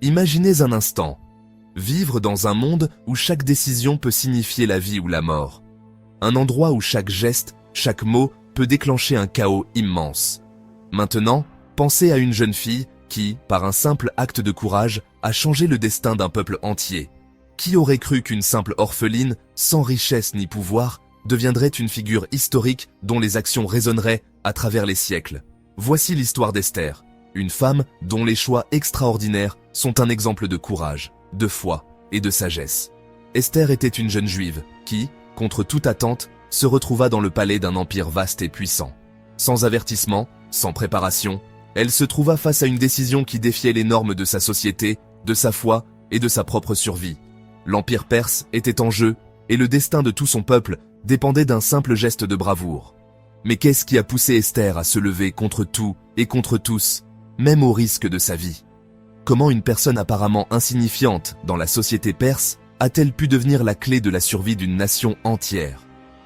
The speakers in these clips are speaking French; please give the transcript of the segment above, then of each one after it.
Imaginez un instant, vivre dans un monde où chaque décision peut signifier la vie ou la mort. Un endroit où chaque geste, chaque mot peut déclencher un chaos immense. Maintenant, pensez à une jeune fille qui, par un simple acte de courage, a changé le destin d'un peuple entier. Qui aurait cru qu'une simple orpheline, sans richesse ni pouvoir, deviendrait une figure historique dont les actions résonneraient à travers les siècles? Voici l'histoire d'Esther, une femme dont les choix extraordinaires sont un exemple de courage, de foi et de sagesse. Esther était une jeune juive qui, contre toute attente, se retrouva dans le palais d'un empire vaste et puissant. Sans avertissement, sans préparation, elle se trouva face à une décision qui défiait les normes de sa société, de sa foi et de sa propre survie. L'empire perse était en jeu et le destin de tout son peuple dépendait d'un simple geste de bravoure. Mais qu'est-ce qui a poussé Esther à se lever contre tout et contre tous, même au risque de sa vie? Comment une personne apparemment insignifiante dans la société perse a-t-elle pu devenir la clé de la survie d'une nation entière?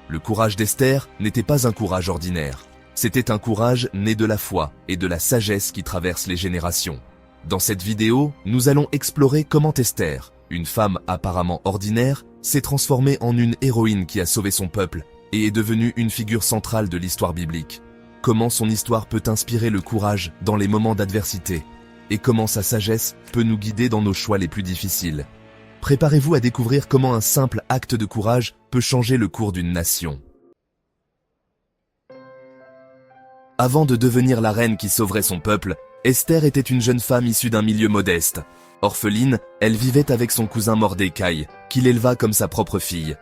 Le courage d'Esther n'était pas un courage ordinaire. C'était un courage né de la foi et de la sagesse qui traverse les générations. Dans cette vidéo, nous allons explorer comment Esther, une femme apparemment ordinaire, s'est transformée en une héroïne qui a sauvé son peuple et est devenue une figure centrale de l'histoire biblique. Comment son histoire peut inspirer le courage dans les moments d'adversité et comment sa sagesse peut nous guider dans nos choix les plus difficiles. Préparez-vous à découvrir comment un simple acte de courage peut changer le cours d'une nation. Avant de devenir la reine qui sauverait son peuple, Esther était une jeune femme issue d'un milieu modeste. Orpheline, elle vivait avec son cousin Mordécaï, qui l'éleva comme sa propre fille.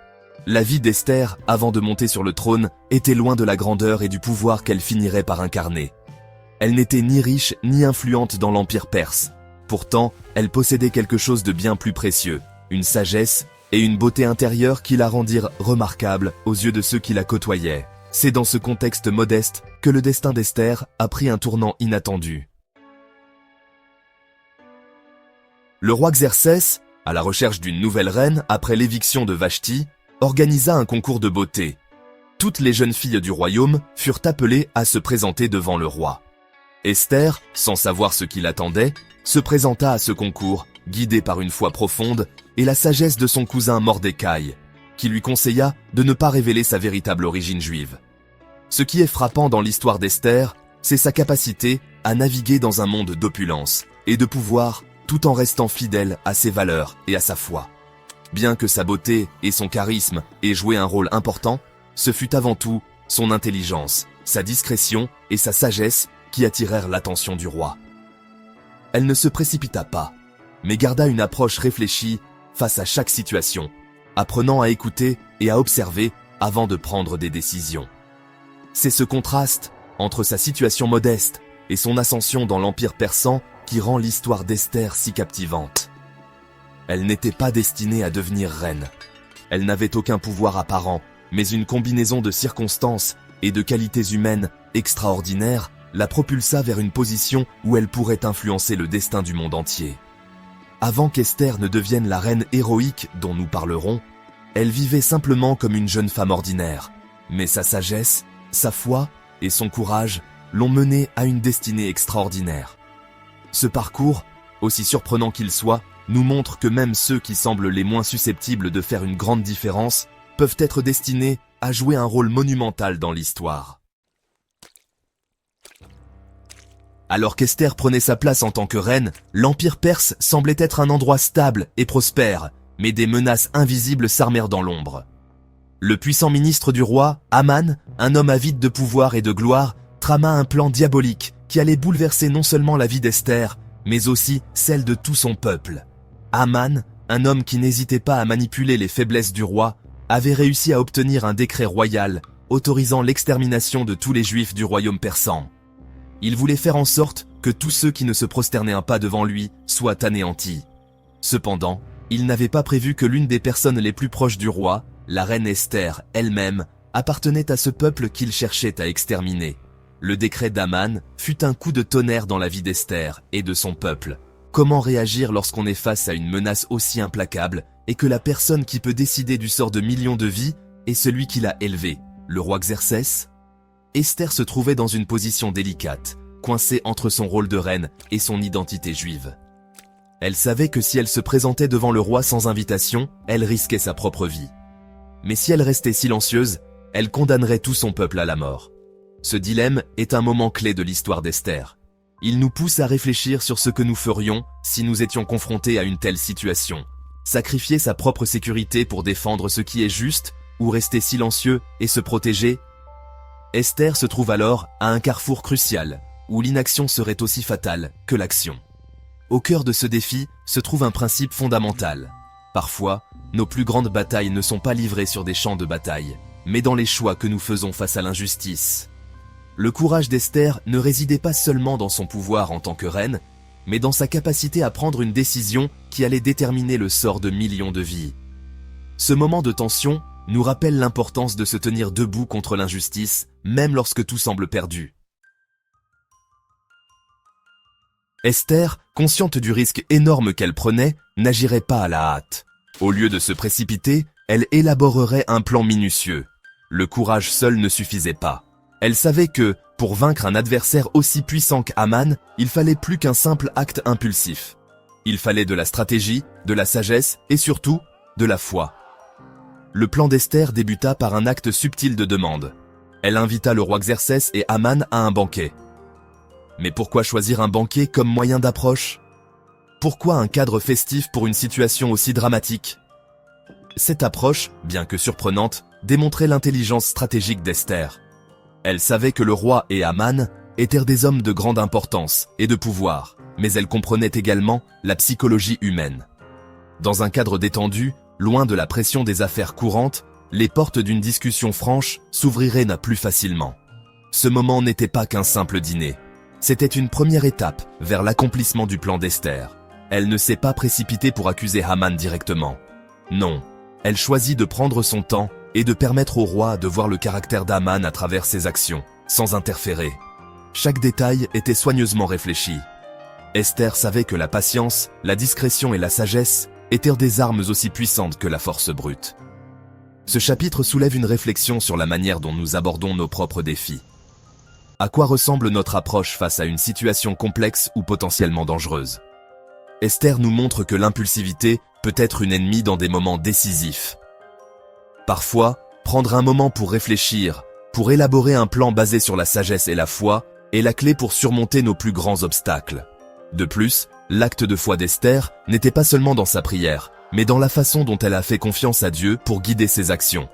La vie d'Esther, avant de monter sur le trône, était loin de la grandeur et du pouvoir qu'elle finirait par incarner. Elle n'était ni riche ni influente dans l'empire perse. Pourtant, elle possédait quelque chose de bien plus précieux, une sagesse et une beauté intérieure qui la rendirent remarquable aux yeux de ceux qui la côtoyaient. C'est dans ce contexte modeste que le destin d'Esther a pris un tournant inattendu. Le roi Xerxès, à la recherche d'une nouvelle reine après l'éviction de Vashti, organisa un concours de beauté. Toutes les jeunes filles du royaume furent appelées à se présenter devant le roi. Esther, sans savoir ce qui l'attendait, se présenta à ce concours, guidée par une foi profonde et la sagesse de son cousin Mordécaï, qui lui conseilla de ne pas révéler sa véritable origine juive. Ce qui est frappant dans l'histoire d'Esther, c'est sa capacité à naviguer dans un monde d'opulence et de pouvoir tout en restant fidèle à ses valeurs et à sa foi. Bien que sa beauté et son charisme aient joué un rôle important, ce fut avant tout son intelligence, sa discrétion et sa sagesse qui attirèrent l'attention du roi. Elle ne se précipita pas, mais garda une approche réfléchie face à chaque situation, apprenant à écouter et à observer avant de prendre des décisions. C'est ce contraste entre sa situation modeste et son ascension dans l'empire persan qui rend l'histoire d'Esther si captivante. Elle n'était pas destinée à devenir reine. Elle n'avait aucun pouvoir apparent, mais une combinaison de circonstances et de qualités humaines extraordinaires la propulsa vers une position où elle pourrait influencer le destin du monde entier. Avant qu'Esther ne devienne la reine héroïque dont nous parlerons, elle vivait simplement comme une jeune femme ordinaire. Mais sa sagesse, sa foi et son courage l'ont menée à une destinée extraordinaire. Ce parcours, aussi surprenant qu'il soit, nous montre que même ceux qui semblent les moins susceptibles de faire une grande différence peuvent être destinés à jouer un rôle monumental dans l'histoire. Alors qu'Esther prenait sa place en tant que reine, l'empire perse semblait être un endroit stable et prospère, mais des menaces invisibles s'armèrent dans l'ombre. Le puissant ministre du roi, Aman, un homme avide de pouvoir et de gloire, trama un plan diabolique qui allait bouleverser non seulement la vie d'Esther, mais aussi celle de tout son peuple. Aman, un homme qui n'hésitait pas à manipuler les faiblesses du roi, avait réussi à obtenir un décret royal autorisant l'extermination de tous les juifs du royaume persan. Il voulait faire en sorte que tous ceux qui ne se prosternaient un pas devant lui soient anéantis. Cependant, il n'avait pas prévu que l'une des personnes les plus proches du roi, la reine Esther elle-même, appartenait à ce peuple qu'il cherchait à exterminer. Le décret d'Aman fut un coup de tonnerre dans la vie d'Esther et de son peuple. Comment réagir lorsqu'on est face à une menace aussi implacable et que la personne qui peut décider du sort de millions de vies est celui qui l'a élevé, le roi Xerxès? Esther se trouvait dans une position délicate, coincée entre son rôle de reine et son identité juive. Elle savait que si elle se présentait devant le roi sans invitation, elle risquait sa propre vie. Mais si elle restait silencieuse, elle condamnerait tout son peuple à la mort. Ce dilemme est un moment clé de l'histoire d'Esther. Il nous pousse à réfléchir sur ce que nous ferions si nous étions confrontés à une telle situation. Sacrifier sa propre sécurité pour défendre ce qui est juste, ou rester silencieux et se protéger? Esther se trouve alors à un carrefour crucial, où l'inaction serait aussi fatale que l'action. Au cœur de ce défi se trouve un principe fondamental. Parfois, nos plus grandes batailles ne sont pas livrées sur des champs de bataille, mais dans les choix que nous faisons face à l'injustice. Le courage d'Esther ne résidait pas seulement dans son pouvoir en tant que reine, mais dans sa capacité à prendre une décision qui allait déterminer le sort de millions de vies. Ce moment de tension nous rappelle l'importance de se tenir debout contre l'injustice, même lorsque tout semble perdu. Esther, consciente du risque énorme qu'elle prenait, n'agirait pas à la hâte. Au lieu de se précipiter, elle élaborerait un plan minutieux. Le courage seul ne suffisait pas. Elle savait que, pour vaincre un adversaire aussi puissant qu'Haman, il fallait plus qu'un simple acte impulsif. Il fallait de la stratégie, de la sagesse et surtout, de la foi. Le plan d'Esther débuta par un acte subtil de demande. Elle invita le roi Xerxès et Haman à un banquet. Mais pourquoi choisir un banquet comme moyen d'approche? Pourquoi un cadre festif pour une situation aussi dramatique? Cette approche, bien que surprenante, démontrait l'intelligence stratégique d'Esther. Elle savait que le roi et Haman étaient des hommes de grande importance et de pouvoir, mais elle comprenait également la psychologie humaine. Dans un cadre détendu, loin de la pression des affaires courantes, les portes d'une discussion franche s'ouvriraient plus facilement. Ce moment n'était pas qu'un simple dîner. C'était une première étape vers l'accomplissement du plan d'Esther. Elle ne s'est pas précipitée pour accuser Haman directement. Non, elle choisit de prendre son temps et de permettre au roi de voir le caractère d'Haman à travers ses actions, sans interférer. Chaque détail était soigneusement réfléchi. Esther savait que la patience, la discrétion et la sagesse étaient des armes aussi puissantes que la force brute. Ce chapitre soulève une réflexion sur la manière dont nous abordons nos propres défis. À quoi ressemble notre approche face à une situation complexe ou potentiellement dangereuse? Esther nous montre que l'impulsivité peut être une ennemie dans des moments décisifs. Parfois, prendre un moment pour réfléchir, pour élaborer un plan basé sur la sagesse et la foi, est la clé pour surmonter nos plus grands obstacles. De plus, l'acte de foi d'Esther n'était pas seulement dans sa prière, mais dans la façon dont elle a fait confiance à Dieu pour guider ses actions.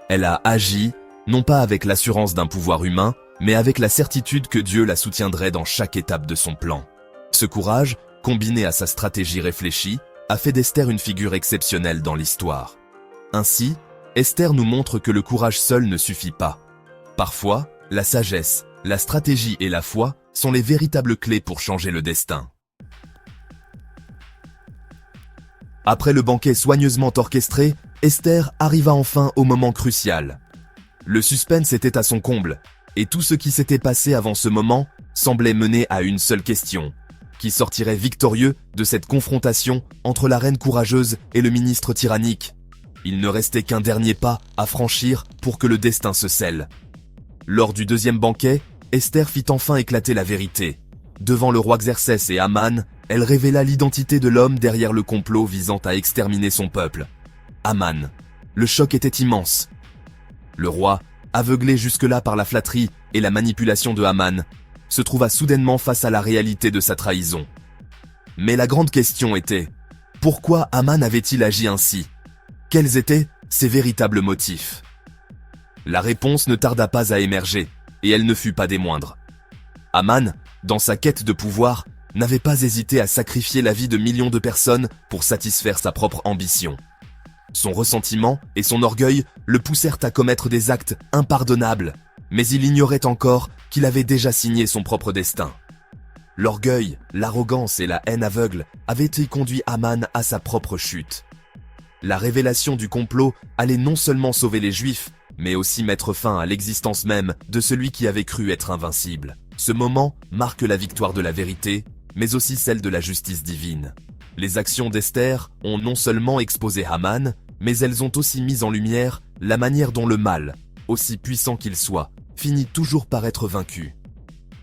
Elle a agi, non pas avec l'assurance d'un pouvoir humain, mais avec la certitude que Dieu la soutiendrait dans chaque étape de son plan. Ce courage, combiné à sa stratégie réfléchie, a fait d'Esther une figure exceptionnelle dans l'histoire. Ainsi, Esther nous montre que le courage seul ne suffit pas. Parfois, la sagesse, la stratégie et la foi sont les véritables clés pour changer le destin. Après le banquet soigneusement orchestré, Esther arriva enfin au moment crucial. Le suspense était à son comble, et tout ce qui s'était passé avant ce moment semblait mener à une seule question. Qui sortirait victorieux de cette confrontation entre la reine courageuse et le ministre tyrannique? Il ne restait qu'un dernier pas à franchir pour que le destin se scelle. Lors du deuxième banquet, Esther fit enfin éclater la vérité. Devant le roi Xerxès et Haman, elle révéla l'identité de l'homme derrière le complot visant à exterminer son peuple. Haman. Le choc était immense. Le roi, aveuglé jusque-là par la flatterie et la manipulation de Haman, se trouva soudainement face à la réalité de sa trahison. Mais la grande question était, pourquoi Haman avait-il agi ainsi? Quels étaient ses véritables motifs? La réponse ne tarda pas à émerger, et elle ne fut pas des moindres. Haman, dans sa quête de pouvoir, n'avait pas hésité à sacrifier la vie de millions de personnes pour satisfaire sa propre ambition. Son ressentiment et son orgueil le poussèrent à commettre des actes impardonnables, mais il ignorait encore qu'il avait déjà signé son propre destin. L'orgueil, l'arrogance et la haine aveugle avaient conduit Haman à sa propre chute. La révélation du complot allait non seulement sauver les Juifs, mais aussi mettre fin à l'existence même de celui qui avait cru être invincible. Ce moment marque la victoire de la vérité, mais aussi celle de la justice divine. Les actions d'Esther ont non seulement exposé Haman, mais elles ont aussi mis en lumière la manière dont le mal, aussi puissant qu'il soit, finit toujours par être vaincu.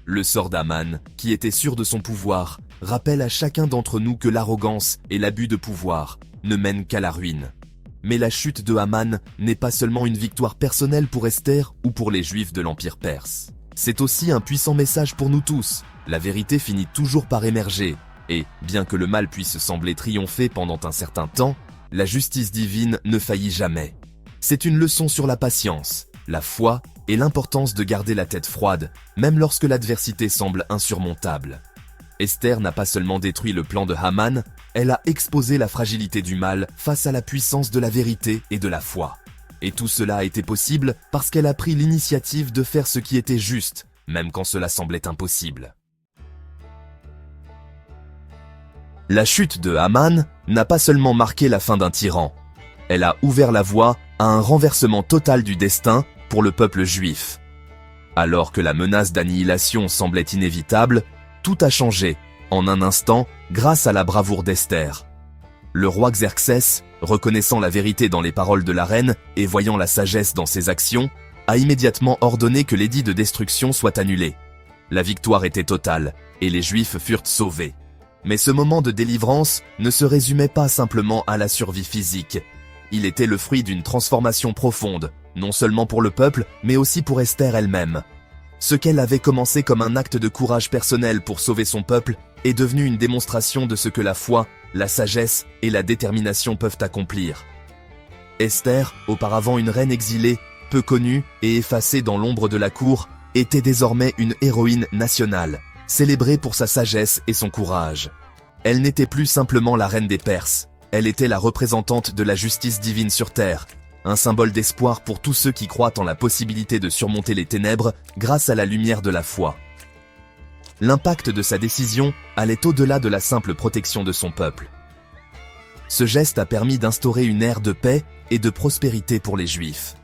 Le sort d'Haman, qui était sûr de son pouvoir, rappelle à chacun d'entre nous que l'arrogance et l'abus de pouvoir ne mènent qu'à la ruine. Mais la chute de Haman n'est pas seulement une victoire personnelle pour Esther ou pour les Juifs de l'Empire perse. C'est aussi un puissant message pour nous tous. La vérité finit toujours par émerger, et, bien que le mal puisse sembler triompher pendant un certain temps, la justice divine ne faillit jamais. C'est une leçon sur la patience, la foi et l'importance de garder la tête froide, même lorsque l'adversité semble insurmontable. Esther n'a pas seulement détruit le plan de Haman, elle a exposé la fragilité du mal face à la puissance de la vérité et de la foi. Et tout cela a été possible parce qu'elle a pris l'initiative de faire ce qui était juste, même quand cela semblait impossible. La chute de Haman n'a pas seulement marqué la fin d'un tyran, elle a ouvert la voie à un renversement total du destin pour le peuple juif. Alors que la menace d'annihilation semblait inévitable, tout a changé, en un instant, grâce à la bravoure d'Esther. Le roi Xerxès, reconnaissant la vérité dans les paroles de la reine et voyant la sagesse dans ses actions, a immédiatement ordonné que l'édit de destruction soit annulé. La victoire était totale, et les Juifs furent sauvés. Mais ce moment de délivrance ne se résumait pas simplement à la survie physique. Il était le fruit d'une transformation profonde, non seulement pour le peuple, mais aussi pour Esther elle-même. Ce qu'elle avait commencé comme un acte de courage personnel pour sauver son peuple est devenu une démonstration de ce que la foi, la sagesse et la détermination peuvent accomplir. Esther, auparavant une reine exilée, peu connue et effacée dans l'ombre de la cour, était désormais une héroïne nationale, célébrée pour sa sagesse et son courage. Elle n'était plus simplement la reine des Perses, elle était la représentante de la justice divine sur terre, un symbole d'espoir pour tous ceux qui croient en la possibilité de surmonter les ténèbres grâce à la lumière de la foi. L'impact de sa décision allait au-delà de la simple protection de son peuple. Ce geste a permis d'instaurer une ère de paix et de prospérité pour les Juifs.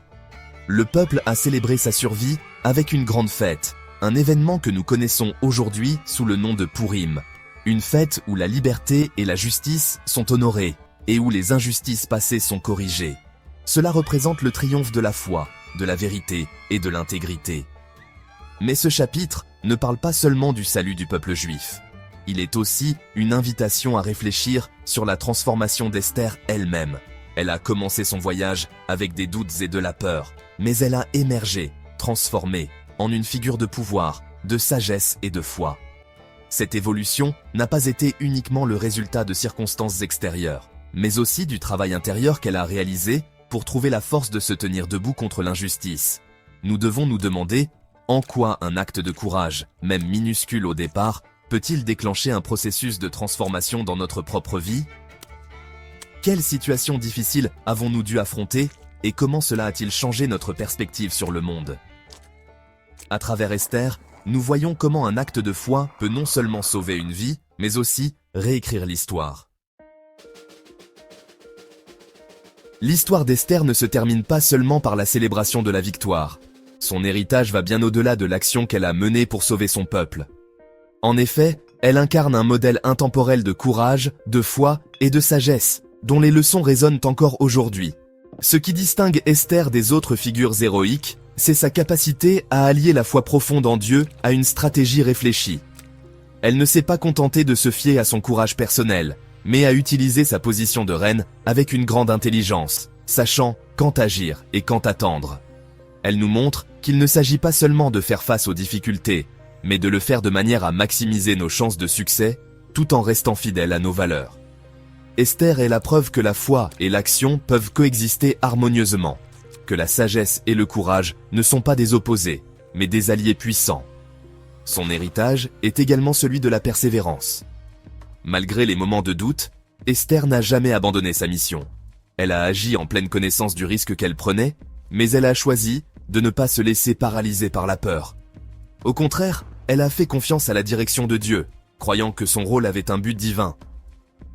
Le peuple a célébré sa survie avec une grande fête, un événement que nous connaissons aujourd'hui sous le nom de Pourim, une fête où la liberté et la justice sont honorées et où les injustices passées sont corrigées. Cela représente le triomphe de la foi, de la vérité et de l'intégrité. Mais ce chapitre ne parle pas seulement du salut du peuple juif. Il est aussi une invitation à réfléchir sur la transformation d'Esther elle-même. Elle a commencé son voyage avec des doutes et de la peur, mais elle a émergé, transformée, en une figure de pouvoir, de sagesse et de foi. Cette évolution n'a pas été uniquement le résultat de circonstances extérieures, mais aussi du travail intérieur qu'elle a réalisé pour trouver la force de se tenir debout contre l'injustice. Nous devons nous demander en quoi un acte de courage, même minuscule au départ, peut-il déclencher un processus de transformation dans notre propre vie? Quelles situations difficiles avons-nous dû affronter et comment cela a-t-il changé notre perspective sur le monde? À travers Esther, nous voyons comment un acte de foi peut non seulement sauver une vie, mais aussi réécrire l'histoire. L'histoire d'Esther ne se termine pas seulement par la célébration de la victoire. Son héritage va bien au-delà de l'action qu'elle a menée pour sauver son peuple. En effet, elle incarne un modèle intemporel de courage, de foi et de sagesse, dont les leçons résonnent encore aujourd'hui. Ce qui distingue Esther des autres figures héroïques, c'est sa capacité à allier la foi profonde en Dieu à une stratégie réfléchie. Elle ne s'est pas contentée de se fier à son courage personnel, mais a utilisé sa position de reine avec une grande intelligence, sachant quand agir et quand attendre. Elle nous montre qu'il ne s'agit pas seulement de faire face aux difficultés, mais de le faire de manière à maximiser nos chances de succès, tout en restant fidèle à nos valeurs. Esther est la preuve que la foi et l'action peuvent coexister harmonieusement, que la sagesse et le courage ne sont pas des opposés, mais des alliés puissants. Son héritage est également celui de la persévérance. Malgré les moments de doute, Esther n'a jamais abandonné sa mission. Elle a agi en pleine connaissance du risque qu'elle prenait, mais elle a choisi de ne pas se laisser paralyser par la peur. Au contraire, elle a fait confiance à la direction de Dieu, croyant que son rôle avait un but divin.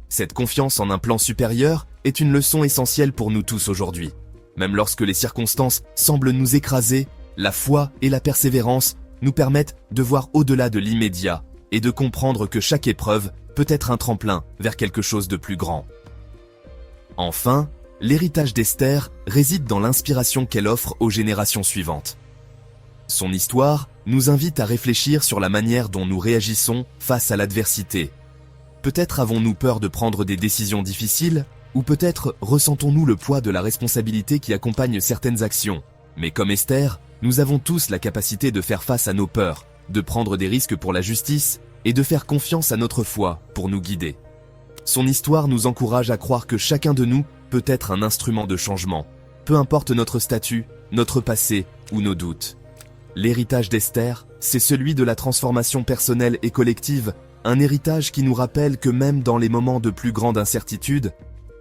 Cette confiance en un plan supérieur est une leçon essentielle pour nous tous aujourd'hui. Même lorsque les circonstances semblent nous écraser, la foi et la persévérance nous permettent de voir au-delà de l'immédiat et de comprendre que chaque épreuve peut être un tremplin vers quelque chose de plus grand. Enfin, l'héritage d'Esther réside dans l'inspiration qu'elle offre aux générations suivantes. Son histoire nous invite à réfléchir sur la manière dont nous réagissons face à l'adversité, Peut-être avons-nous peur de prendre des décisions difficiles, ou peut-être ressentons-nous le poids de la responsabilité qui accompagne certaines actions. Mais comme Esther, nous avons tous la capacité de faire face à nos peurs, de prendre des risques pour la justice et de faire confiance à notre foi pour nous guider. Son histoire nous encourage à croire que chacun de nous peut être un instrument de changement, peu importe notre statut, notre passé ou nos doutes. L'héritage d'Esther, c'est celui de la transformation personnelle et collective, un héritage qui nous rappelle que même dans les moments de plus grande incertitude,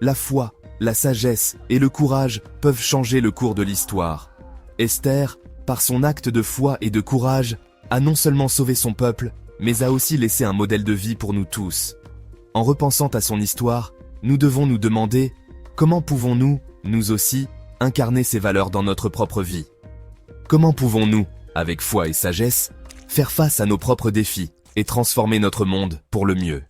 la foi, la sagesse et le courage peuvent changer le cours de l'histoire. Esther, par son acte de foi et de courage, a non seulement sauvé son peuple, mais a aussi laissé un modèle de vie pour nous tous. En repensant à son histoire, nous devons nous demander comment pouvons-nous, nous aussi, incarner ces valeurs dans notre propre vie. Comment pouvons-nous, avec foi et sagesse, faire face à nos propres défis et transformer notre monde pour le mieux.